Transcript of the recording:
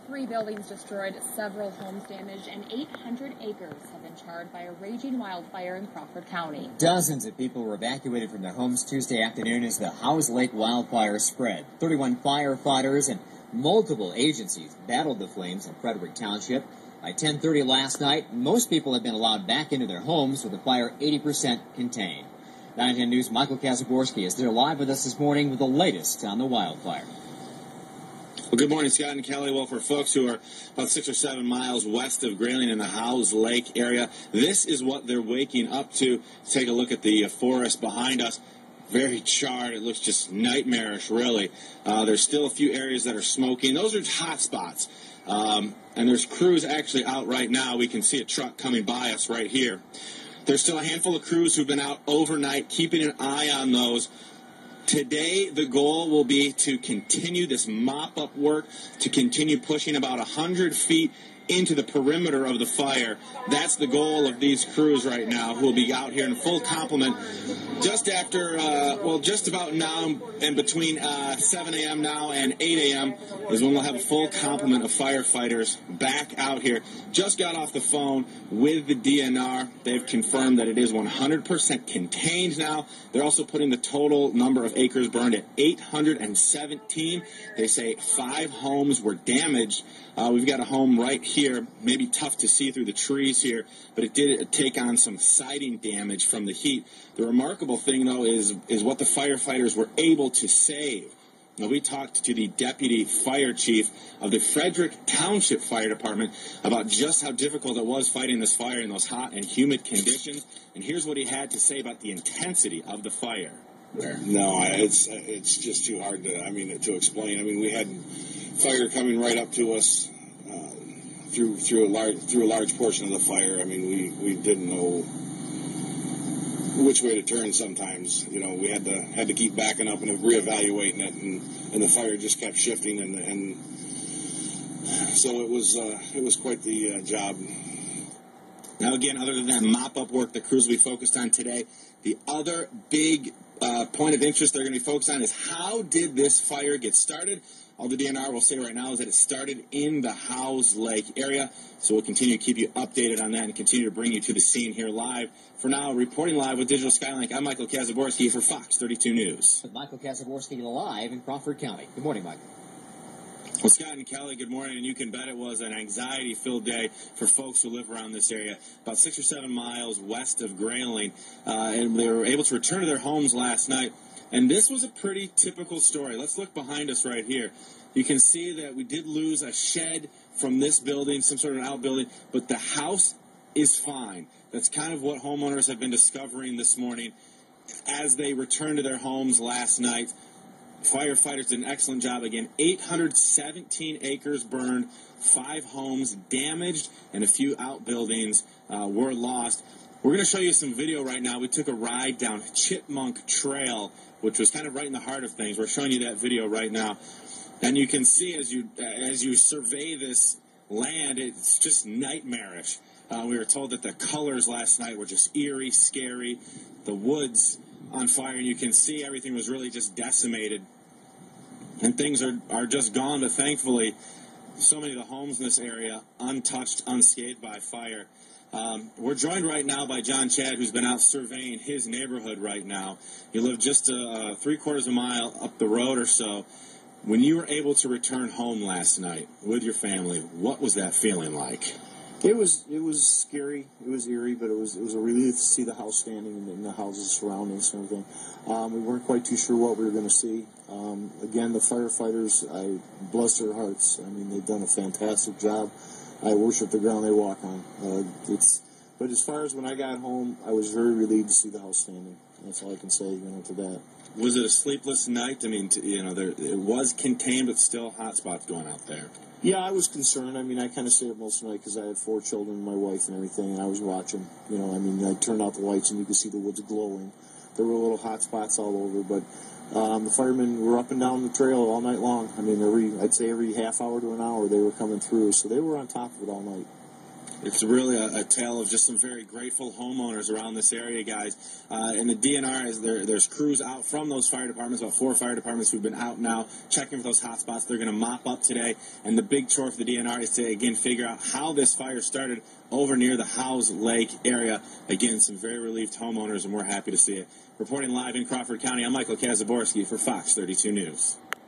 3 buildings destroyed, several homes damaged, and 800 acres have been charred by a raging wildfire in Crawford County. Dozens of people were evacuated from their homes Tuesday afternoon as the Howes Lake wildfire spread. 31 firefighters and multiple agencies battled the flames in Frederick Township. By 10:30 last night, most people have been allowed back into their homes with the fire 80% contained. 910 News' Michael Kazaborski is there live with us this morning with the latest on the wildfire. Well, good morning, Scott and Kelly. Well, for folks who are about 6 or 7 miles west of Grayling in the Howes Lake area, this is what they're waking up to. Take a look at the forest behind us. Very charred. It looks just nightmarish, really. There's still a few areas that are smoking. Those are hot spots. And there's crews actually out right now. We can see a truck coming by us right here. There's still a handful of crews who've been out overnight, keeping an eye on those. Today, the goal will be to continue this mop-up work, to continue pushing about 100 feet into the perimeter of the fire. That's the goal of these crews right now, who will be out here in full complement just after, just about now, and between 7 a.m. now and 8 a.m. is when we'll have a full complement of firefighters back out here. Just got off the phone with the DNR. They've confirmed that it is 100% contained now. They're also putting the total number of acres burned at 817. They say 5 homes were damaged. We've got a home right here, maybe tough to see through the trees here, but it did take on some siding damage from the heat. The remarkable thing, though, is what the firefighters were able to save. Now, we talked to the deputy fire chief of the Frederick Township Fire Department about just how difficult it was fighting this fire in those hot and humid conditions, and here's what he had to say about the intensity of the fire. No, it's just too hard to explain. I mean, we had fire coming right up to us through a large portion of the fire. I mean, we didn't know which way to turn sometimes. You know, we had to keep backing up and reevaluating it, and the fire just kept shifting, and so it was quite the job. Now, again, other than that mop-up work the crews will be focused on today, the other big point of interest they're going to be focused on is how did this fire get started? All the DNR will say right now is that it started in the Howes Lake area, so we'll continue to keep you updated on that and continue to bring you to the scene here live. For now, reporting live with Digital Skylink, I'm Michael Kazaborski for Fox 32 News. Michael Kazaborski live in Crawford County. Good morning, Michael. Well, Scott and Kelly, good morning, and you can bet it was an anxiety-filled day for folks who live around this area. About 6 or 7 miles west of Grayling, and they were able to return to their homes last night. And this was a pretty typical story. Let's look behind us right here. You can see that we did lose a shed from this building, some sort of an outbuilding, but the house is fine. That's kind of what homeowners have been discovering this morning as they returned to their homes last night. Firefighters did an excellent job. Again, 817 acres burned, 5 homes damaged, and a few outbuildings were lost. We're going to show you some video right now. We took a ride down Chipmunk Trail, which was kind of right in the heart of things. We're showing you that video right now. And you can see as you survey this land, it's just nightmarish. We were told that the colors last night were just eerie, scary. The woods on fire, and you can see everything was really just decimated. And things are just gone, but thankfully, so many of the homes in this area untouched, unscathed by fire. We're joined right now by John Chad, who's been out surveying his neighborhood right now. You live just 3/4 of a mile up the road or so. When you were able to return home last night with your family, what was that feeling like? It was scary. It was eerie, but it was a relief to see the house standing and the houses surrounding us and everything. We weren't quite too sure what we were going to see. Again, the firefighters, I bless their hearts. I mean, they've done a fantastic job. I worship the ground they walk on. But as far as when I got home, I was very relieved to see the house standing. That's all I can say, to that. Was it a sleepless night? I mean, it was contained, but still hot spots going out there. Yeah, I was concerned. I mean, I kind of stayed up most of the night because I had 4 children and my wife and everything, and I was watching. I turned out the lights and you could see the woods glowing. There were little hot spots all over, but the firemen were up and down the trail all night long. I mean, I'd say every half hour to an hour they were coming through, so they were on top of it all night. It's really a tale of just some very grateful homeowners around this area, guys. And the DNR, there's crews out from those fire departments, about 4 fire departments who've been out now checking for those hot spots. They're going to mop up today. And the big chore for the DNR is to, again, figure out how this fire started over near the Howes Lake area. Again, some very relieved homeowners, and we're happy to see it. Reporting live in Crawford County, I'm Michael Kazaborski for Fox 32 News.